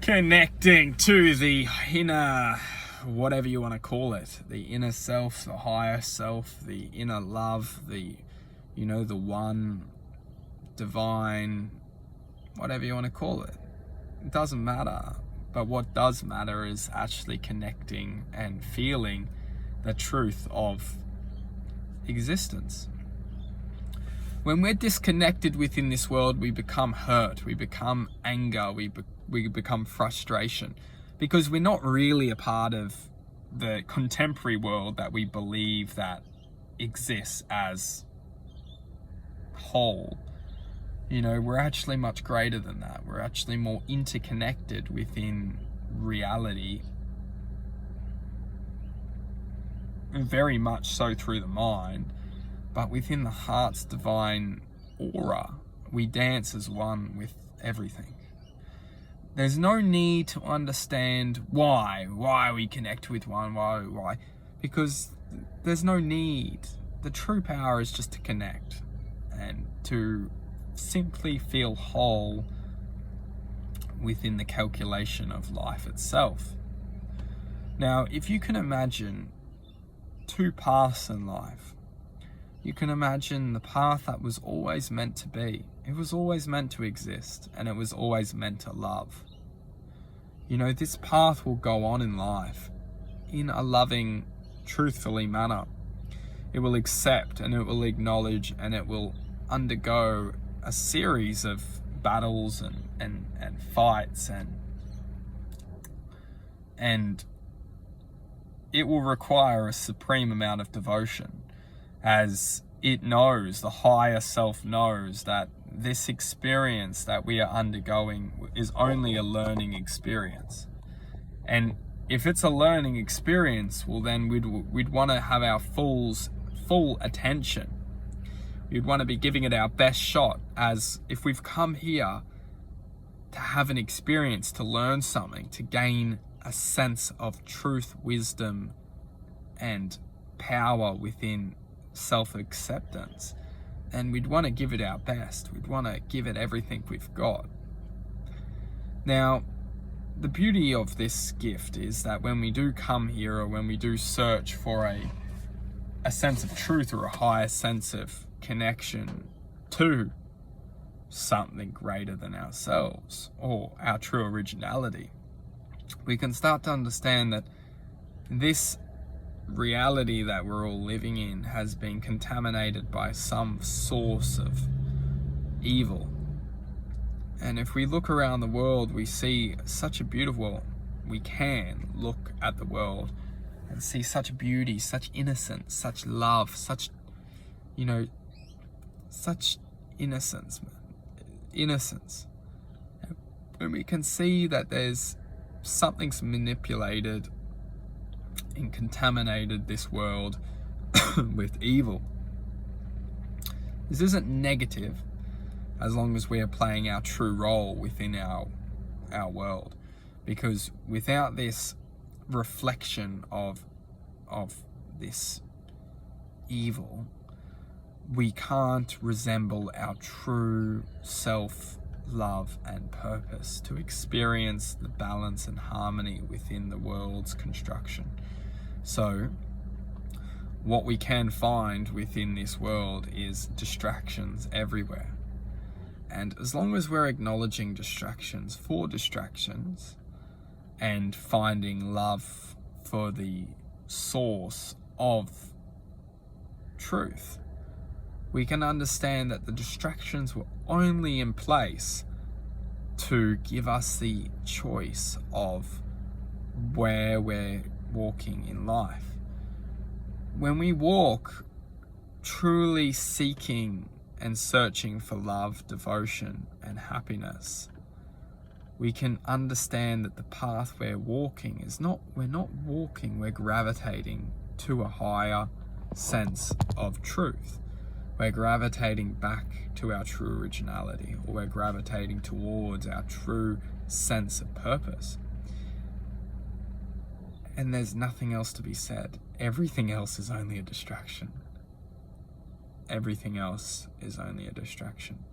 Connecting to the inner, whatever you want to call it, the inner self, the higher self, the inner love, the one divine, whatever you want to call it. It doesn't matter. But what does matter is actually connecting and feeling the truth of existence. When we're disconnected within this world, we become hurt, we become anger, we become frustration, because we're not really a part of the contemporary world that we believe that exists as whole. We're actually much greater than that. We're actually more interconnected within reality, very much so through the mind, but within the heart's divine aura, we dance as one with everything. There's no need to understand why we connect with one, why, because there's no need. The true power is just to connect and to simply feel whole within the calculation of life itself. Now, if you can imagine two paths in life, you can imagine the path that was always meant to be. It was always meant to exist, and it was always meant to love. This path will go on in life in a loving, truthfully manner. It will accept and it will acknowledge and it will undergo a series of battles and fights and it will require a supreme amount of devotion, as it knows, the higher self knows, that this experience that we are undergoing is only a learning experience. And if it's a learning experience, well then we'd want to have our full attention. We'd want to be giving it our best shot, as if we've come here to have an experience, to learn something, to gain a sense of truth, wisdom, and power within self-acceptance, and we'd want to give it our best. We'd want to give it everything we've got. Now, the beauty of this gift is that when we do come here, or when we do search for a sense of truth or a higher sense of connection to something greater than ourselves or our true originality, we can start to understand that this reality that we're all living in has been contaminated by some source of evil. And if we look around the world, we see such a beautiful, we can look at the world and see such beauty, such innocence, such love, such innocence, man. Innocence. And we can see that there's something's manipulated and contaminated this world with evil. This isn't negative, as long as we are playing our true role within our world, because without this reflection of this evil, we can't resemble our true self, love and purpose to experience the balance and harmony within the world's construction. So what we can find within this world is distractions everywhere. And as long as we're acknowledging distractions for distractions and finding love for the source of truth, we can understand that the distractions were only in place to give us the choice of where we're walking in life. When we walk truly seeking and searching for love, devotion, and happiness, we can understand that the path we're walking we're not walking, we're gravitating to a higher sense of truth. We're gravitating back to our true originality, or we're gravitating towards our true sense of purpose. And there's nothing else to be said. Everything else is only a distraction. Everything else is only a distraction.